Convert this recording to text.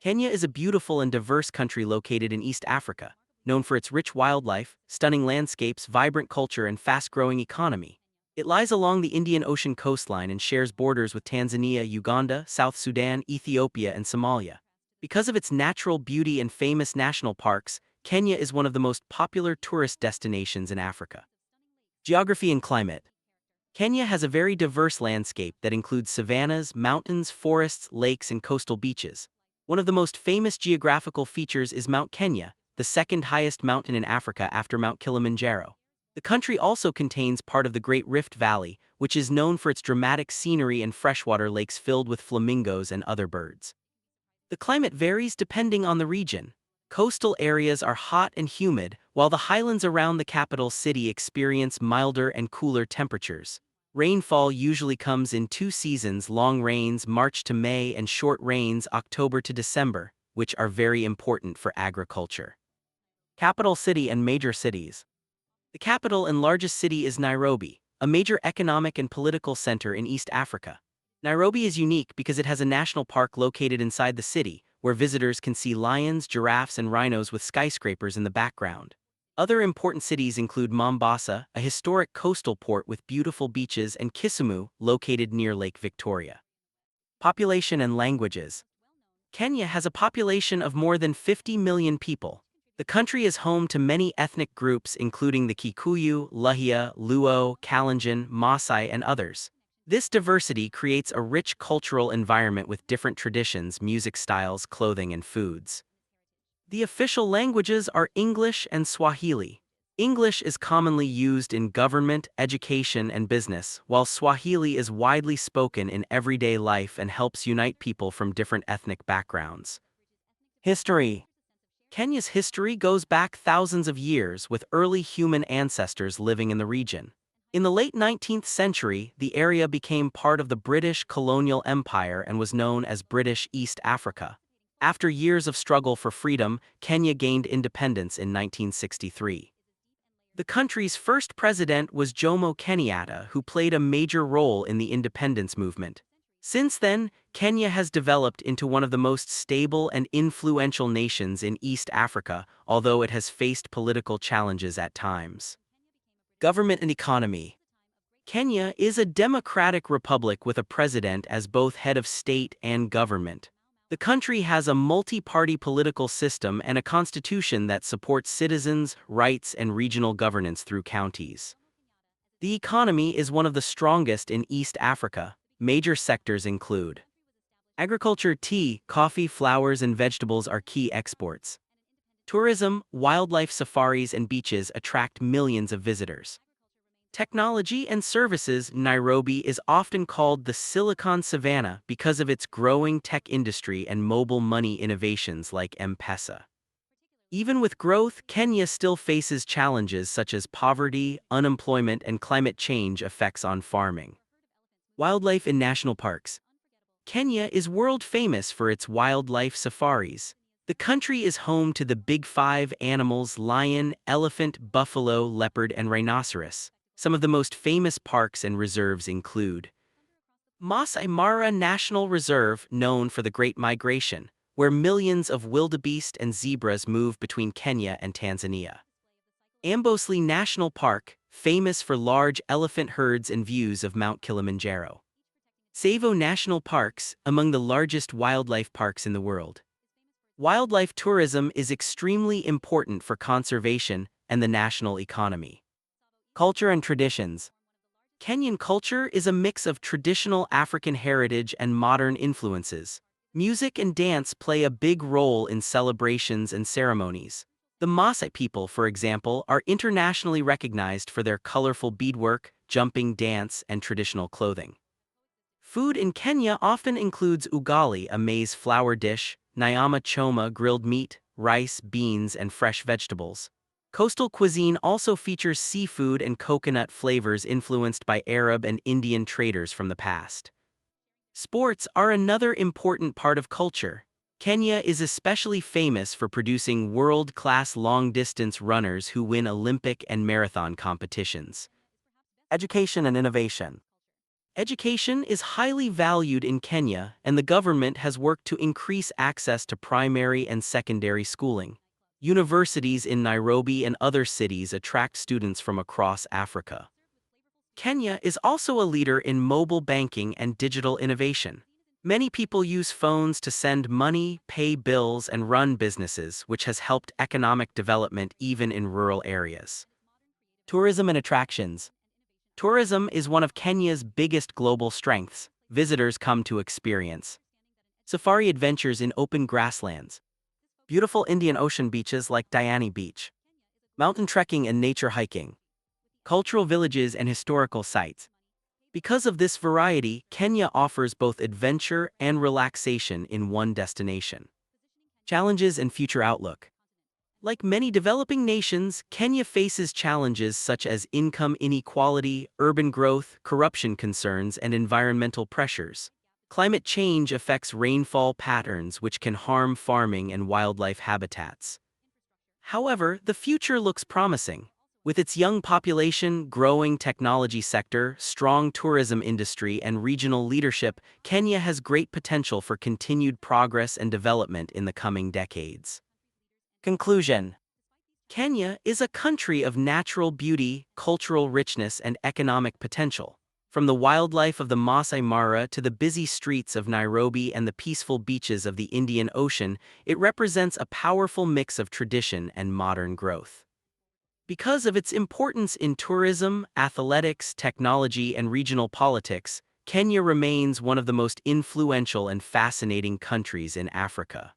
Kenya is a beautiful and diverse country located in East Africa, known for its rich wildlife, stunning landscapes, vibrant culture, and fast-growing economy. It lies along the Indian Ocean coastline and shares borders with Tanzania, Uganda, South Sudan, Ethiopia, and Somalia. Because of its natural beauty and famous national parks, Kenya is one of the most popular tourist destinations in Africa. Geography and climate. Kenya has a very diverse landscape that includes savannas, mountains, forests, lakes, and coastal beaches. One of the most famous geographical features is Mount Kenya, the second highest mountain in Africa after Mount Kilimanjaro. The country also contains part of the Great Rift Valley, which is known for its dramatic scenery and freshwater lakes filled with flamingos and other birds. The climate varies depending on the region. Coastal areas are hot and humid, while the highlands around the capital city experience milder and cooler temperatures. Rainfall usually comes in two seasons: long rains March to May and short rains October to December, which are very important for agriculture. Capital city and major cities. The capital and largest city is Nairobi, a major economic and political center in East Africa. Nairobi is unique because it has a national park located inside the city, where visitors can see lions, giraffes, and rhinos with skyscrapers in the background. Other important cities include Mombasa, a historic coastal port with beautiful beaches, and Kisumu, located near Lake Victoria. Population and languages. Kenya has a population of more than 50 million people. The country is home to many ethnic groups including the Kikuyu, Luhya, Luo, Kalenjin, Maasai, and others. This diversity creates a rich cultural environment with different traditions, music styles, clothing, and foods. The official languages are English and Swahili. English is commonly used in government, education, and business, while Swahili is widely spoken in everyday life and helps unite people from different ethnic backgrounds. History. Kenya's history goes back thousands of years, with early human ancestors living in the region. In the late 19th century, the area became part of the British colonial empire and was known as British East Africa. After years of struggle for freedom, Kenya gained independence in 1963. The country's first president was Jomo Kenyatta, who played a major role in the independence movement. Since then, Kenya has developed into one of the most stable and influential nations in East Africa, although it has faced political challenges at times. Government and economy. Kenya is a democratic republic with a president as both head of state and government. The country has a multi-party political system and a constitution that supports citizens' rights and regional governance through counties. The economy is one of the strongest in East Africa. Major sectors include agriculture. Tea, coffee, flowers, and vegetables are key exports. Tourism, wildlife safaris, and beaches attract millions of visitors. Technology and services. Nairobi is often called the Silicon Savannah because of its growing tech industry and mobile money innovations like M-Pesa. Even with growth, Kenya still faces challenges such as poverty, unemployment, and climate change effects on farming. Wildlife in national parks. Kenya is world famous for its wildlife safaris. The country is home to the Big Five animals: lion, elephant, buffalo, leopard, and rhinoceros. Some of the most famous parks and reserves include Masai Mara National Reserve, known for the Great Migration, where millions of wildebeest and zebras move between Kenya and Tanzania. Amboseli National Park, famous for large elephant herds and views of Mount Kilimanjaro. Tsavo National Parks, among the largest wildlife parks in the world. Wildlife tourism is extremely important for conservation and the national economy. Culture and traditions. Kenyan culture is a mix of traditional African heritage and modern influences. Music and dance play a big role in celebrations and ceremonies. The Maasai people, for example, are internationally recognized for their colorful beadwork, jumping dance, and traditional clothing. Food in Kenya often includes ugali, a maize flour dish, nyama choma, grilled meat, rice, beans, and fresh vegetables. Coastal cuisine also features seafood and coconut flavors influenced by Arab and Indian traders from the past. Sports are another important part of culture. Kenya is especially famous for producing world-class long-distance runners who win Olympic and marathon competitions. Education and innovation. Education is highly valued in Kenya, and the government has worked to increase access to primary and secondary schooling. Universities in Nairobi and other cities attract students from across Africa. Kenya is also a leader in mobile banking and digital innovation. Many people use phones to send money, pay bills, and run businesses, which has helped economic development even in rural areas. Tourism and attractions. Tourism is one of Kenya's biggest global strengths. Visitors come to experience safari adventures in open grasslands, beautiful Indian Ocean beaches like Diani Beach, mountain trekking and nature hiking, cultural villages and historical sites. Because of this variety, Kenya offers both adventure and relaxation in one destination. Challenges and future outlook. Like many developing nations, Kenya faces challenges such as income inequality, urban growth, corruption concerns, and environmental pressures. Climate change affects rainfall patterns, which can harm farming and wildlife habitats. However, the future looks promising. With its young population, growing technology sector, strong tourism industry, and regional leadership, Kenya has great potential for continued progress and development in the coming decades. Conclusion. Kenya is a country of natural beauty, cultural richness, and economic potential. From the wildlife of the Masai Mara to the busy streets of Nairobi and the peaceful beaches of the Indian Ocean, it represents a powerful mix of tradition and modern growth. Because of its importance in tourism, athletics, technology, and regional politics, Kenya remains one of the most influential and fascinating countries in Africa.